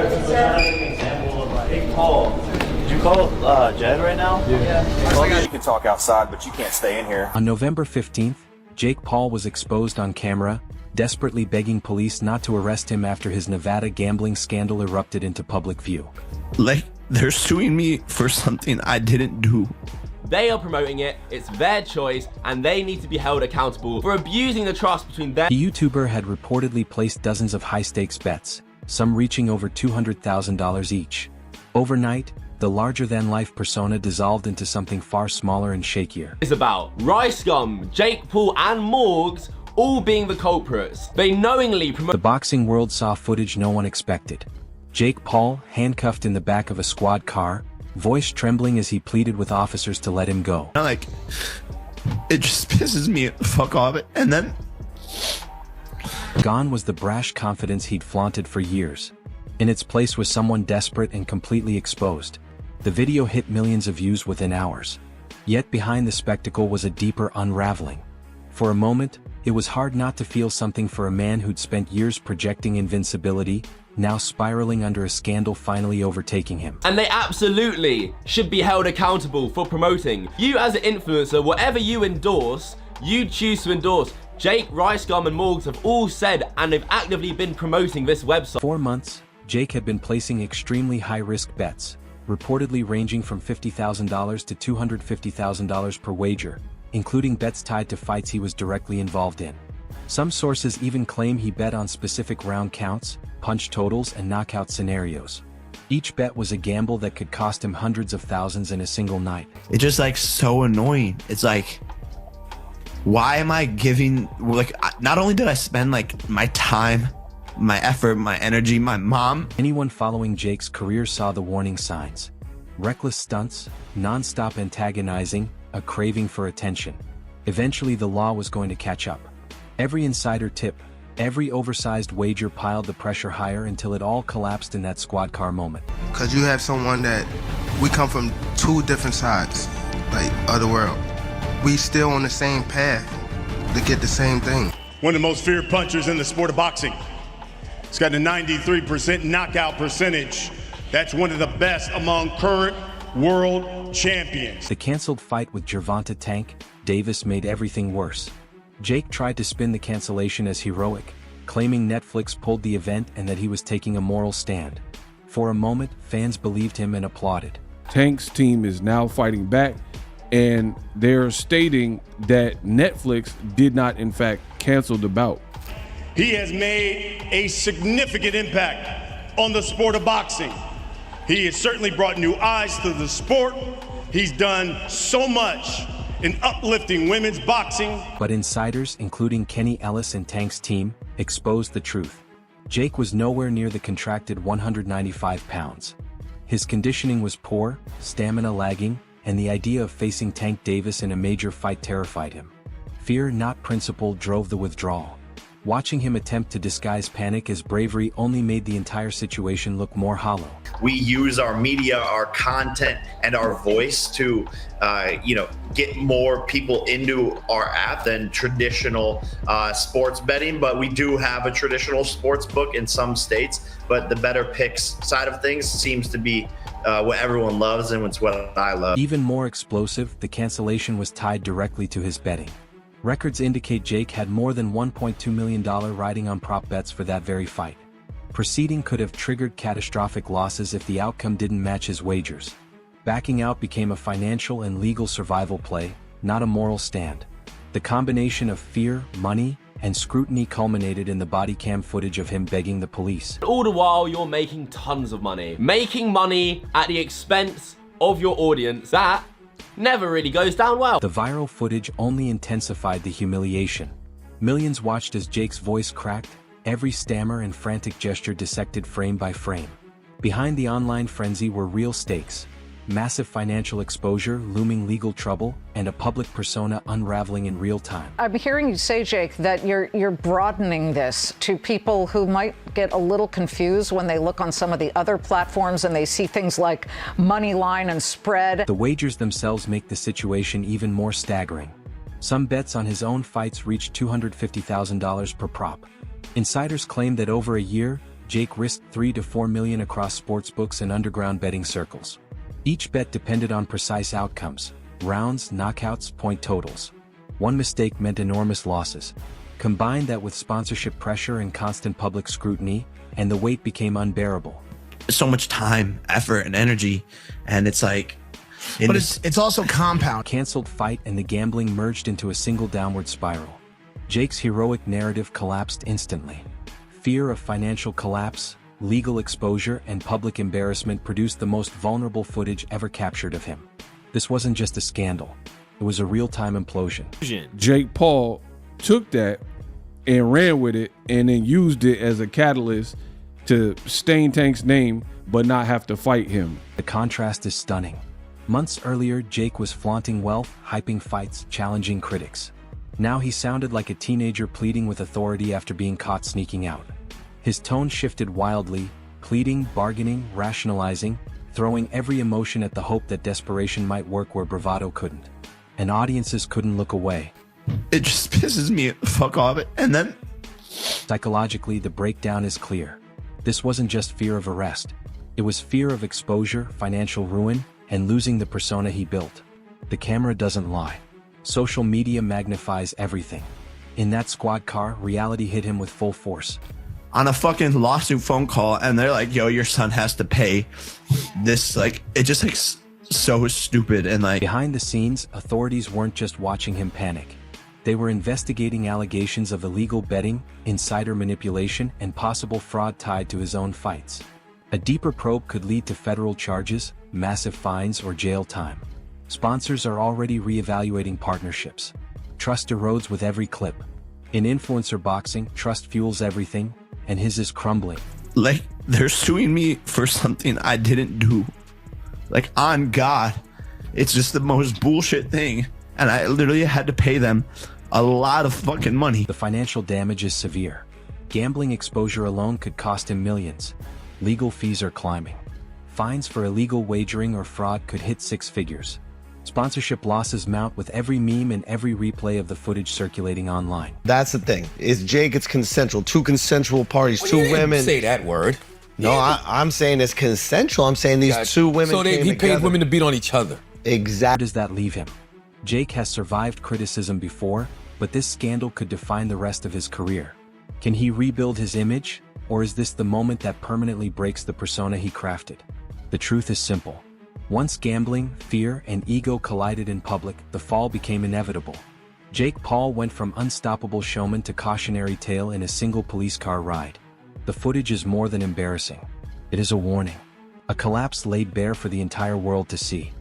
Example of like, Paul, did you call Jed right now? Yeah. You can talk outside, but you can't stay in here. On November 15th, Jake Paul was exposed on camera, desperately begging police not to arrest him after his Nevada gambling scandal erupted into public view. Like, they're suing me for something I didn't do. They are promoting it, it's their choice, and they need to be held accountable for abusing the trust between them. The YouTuber had reportedly placed dozens of high-stakes bets, some reaching over $200,000 each. Overnight, the larger-than-life persona dissolved into something far smaller and shakier. It's about Rice Gum, Jake Paul, and Morgs all being the culprits. They knowingly promote. The boxing world saw footage no one expected. Jake Paul, handcuffed in the back of a squad car, voice trembling as he pleaded with officers to let him go. Like, it just pisses me the fuck off. And then gone was the brash confidence he'd flaunted for years. In its place was someone desperate and completely exposed. The video hit millions of views within hours. Yet behind the spectacle was a deeper unraveling. For a moment, it was hard not to feel something for a man who'd spent years projecting invincibility, now spiraling under a scandal finally overtaking him. And they absolutely should be held accountable for promoting. You as an influencer, whatever you endorse, you choose to endorse. Jake, Rice Gum, and Morgs have all said and they've actively been promoting this website. 4 months, Jake had been placing extremely high-risk bets, reportedly ranging from $50,000 to $250,000 per wager, including bets tied to fights he was directly involved in. Some sources even claim he bet on specific round counts, punch totals, and knockout scenarios. Each bet was a gamble that could cost him hundreds of thousands in a single night. it's just like so annoying. It's like, why am I giving, like, not only did I spend like my time, my effort, my energy, my mom. Anyone following Jake's career saw the warning signs. Reckless stunts, non-stop antagonizing, a craving for attention. Eventually the law was going to catch up. Every insider tip, every oversized wager piled the pressure higher until it all collapsed in that squad car moment. Because you have someone that, we come from two different sides, like, of the world. We still on the same path to get the same thing. One of the most feared punchers in the sport of boxing. He's got a 93% knockout percentage. That's one of the best among current world champions. The canceled fight with Gervonta Tank Davis made everything worse. Jake tried to spin the cancellation as heroic, claiming Netflix pulled the event and that he was taking a moral stand. For a moment, fans believed him and applauded. Tank's team is now fighting back, and they're stating that Netflix did not, in fact, cancel the bout. He has made a significant impact on the sport of boxing. He has certainly brought new eyes to the sport. He's done so much in uplifting women's boxing. But insiders, including Kenny Ellis and Tank's team, exposed the truth. Jake was nowhere near the contracted 195 pounds. His conditioning was poor, stamina lagging, and the idea of facing Tank Davis in a major fight terrified him. Fear, not principle, drove the withdrawal. Watching him attempt to disguise panic as bravery only made the entire situation look more hollow. We use our media, our content, and our voice to, get more people into our app than traditional sports betting. But we do have a traditional sports book in some states. But the better picks side of things seems to be what everyone loves, and it's what I love. Even more explosive, the cancellation was tied directly to his betting. Records indicate Jake had more than $1.2 million riding on prop bets for that very fight. Proceeding could have triggered catastrophic losses if the outcome didn't match his wagers. Backing out became a financial and legal survival play, not a moral stand. The combination of fear, money, and scrutiny culminated in the body cam footage of him begging the police. All the while, you're making tons of money. Making money at the expense of your audience, that never really goes down well. The viral footage only intensified the humiliation. Millions watched as Jake's voice cracked, every stammer and frantic gesture dissected frame by frame. Behind the online frenzy were real stakes: massive financial exposure, looming legal trouble, and a public persona unraveling in real time. I'm hearing you say, Jake, that you're broadening this to people who might get a little confused when they look on some of the other platforms and they see things like money line and spread. The wagers themselves make the situation even more staggering. Some bets on his own fights reached $250,000 per prop. Insiders claim that over a year, Jake risked $3 to $4 million across sportsbooks and underground betting circles. Each bet depended on precise outcomes: rounds, knockouts, point totals. One mistake meant enormous losses. Combine that with sponsorship pressure and constant public scrutiny, and the weight became unbearable. So much time, effort, and energy, and it's like, but it's also compound. Canceled fight and the gambling merged into a single downward spiral. Jake's heroic narrative collapsed instantly. Fear of financial collapse, legal exposure, and public embarrassment produced the most vulnerable footage ever captured of him. This wasn't just a scandal. It was a real-time implosion. Jake Paul took that and ran with it and then used it as a catalyst to stain Tank's name but not have to fight him. The contrast is stunning. Months earlier, Jake was flaunting wealth, hyping fights, challenging critics. Now he sounded like a teenager pleading with authority after being caught sneaking out. His tone shifted wildly, pleading, bargaining, rationalizing, throwing every emotion at the hope that desperation might work where bravado couldn't. And audiences couldn't look away. It just pisses me the fuck off. And then psychologically, the breakdown is clear. This wasn't just fear of arrest. It was fear of exposure, financial ruin, and losing the persona he built. The camera doesn't lie. Social media magnifies everything. In that squad car, reality hit him with full force. On a fucking lawsuit phone call, and they're like, yo, your son has to pay this. Like, it just like so stupid. And like, behind the scenes, authorities weren't just watching him panic. They were investigating allegations of illegal betting, insider manipulation, and possible fraud tied to his own fights. A deeper probe could lead to federal charges, massive fines, or jail time. Sponsors are already reevaluating partnerships. Trust erodes with every clip. In influencer boxing, trust fuels everything, and his is crumbling. Like, they're suing me for something I didn't do. Like, on God, it's just the most bullshit thing. And I literally had to pay them a lot of fucking money. The financial damage is severe. Gambling exposure alone could cost him millions. Legal fees are climbing. Fines for illegal wagering or fraud could hit 6 figures. Sponsorship losses mount with every meme and every replay of the footage circulating online. That's the thing. Is Jake, it's consensual. 2 consensual parties, Well, 2 you didn't women. say that word. No, I'm saying it's consensual. I'm saying these 2 women. So came he together. paid women to beat on each other. Exactly. Where does that leave him? Jake has survived criticism before, but this scandal could define the rest of his career. Can he rebuild his image, or is this the moment that permanently breaks the persona he crafted? The truth is simple. Once gambling, fear, and ego collided in public, the fall became inevitable. Jake Paul went from unstoppable showman to cautionary tale in a single police car ride. The footage is more than embarrassing. It is a warning. A collapse laid bare for the entire world to see.